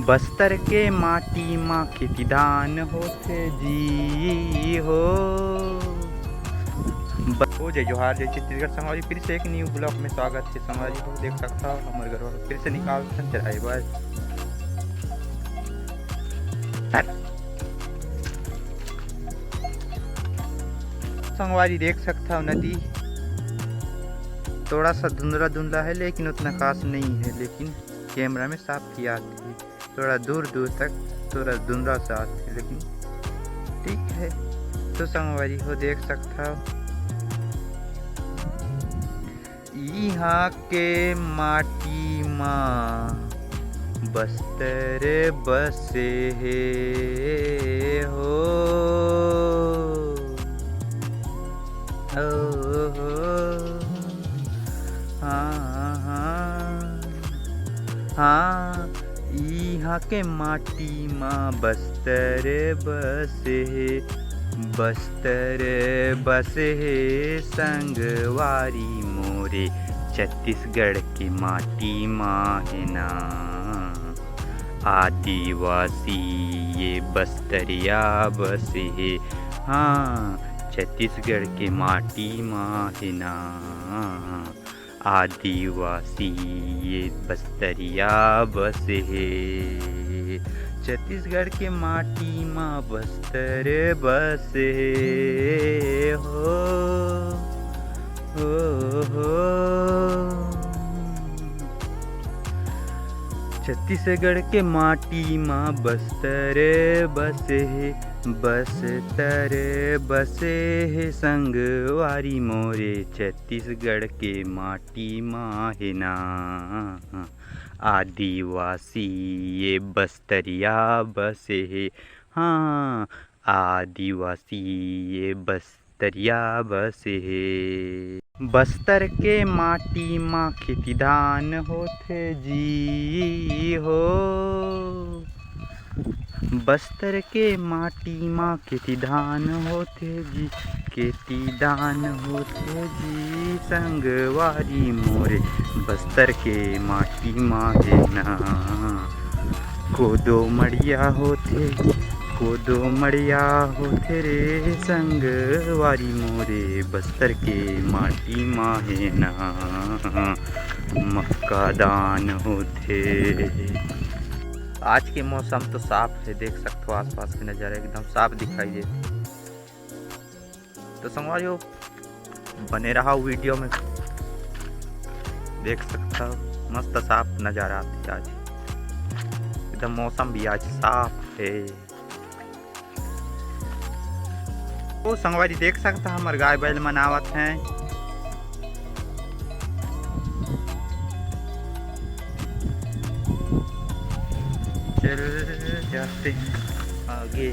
बस्तर के माटी माँ खेती दान होथे जी हो। हो जय जोहार जय छत्तीसगढ़ संगवारी, फिर से एक न्यू ब्लॉग में स्वागत है संगवारी हो। देख सकता हो हमारे घर वाला फिर से निकाल चलाए बस संगवारी। देख सकता हो नदी थोड़ा सा धुंधला धुंधला है लेकिन उतना खास नहीं है, लेकिन कैमरा में साफ किया आती है। थोड़ा दूर दूर तक थोड़ा धुंधला सा आती है लेकिन ठीक है। तो संगवारी हो देख सकता हो यहाँ के माटी माँ बस्तर बसे हे हो। हाँ यहाँ के माटी माँ बस्तर बसे हे, बस्तर बसे हे संगवारी मोरे। छत्तीसगढ़ की माटी माँ है ना आदिवासी ये बस्तरिया बसे हे। हाँ छत्तीसगढ़ के माटी माँ है ना आदिवासी ये बस्तरिया बसे हे। छत्तीसगढ़ के माटी माँ बस्तर बसे हो, हो। छत्तीसगढ़ के माटी माँ बस्तर बसे हे, बस्तर बसे हे संगवारी मोरे। छत्तीसगढ़ के माटी माँ है ना आदिवासी ये बस्तरिया बसे हे। हाँ आदिवासी ये बस्तरिया बसे हे। बस्तर के माटी माँ खेती धान होथे जी हो। बस्तर के माटी माँ खेती धान होथे जी, खेती धान होथे जी संगवारी मोरे। बस्तर के माटी माँ है ना कोदो मड़िया होथे, कोदो मड़िया होथे रे संगवारी मोरे। बस्तर के माटी माँ है ना मक्का दान होथे। आज के मौसम तो साफ है, देख सकते हो आसपास के नज़ारा एकदम साफ दिखाई देते। तो संगवारियों बने रहा वीडियो में, देख सकता हो मस्त साफ नज़ारा आती आज एकदम। मौसम भी आज साफ है। वो संगवारी देख सकता हमारे गाय बैल मनावत हैं। चल जाते हैं आगे।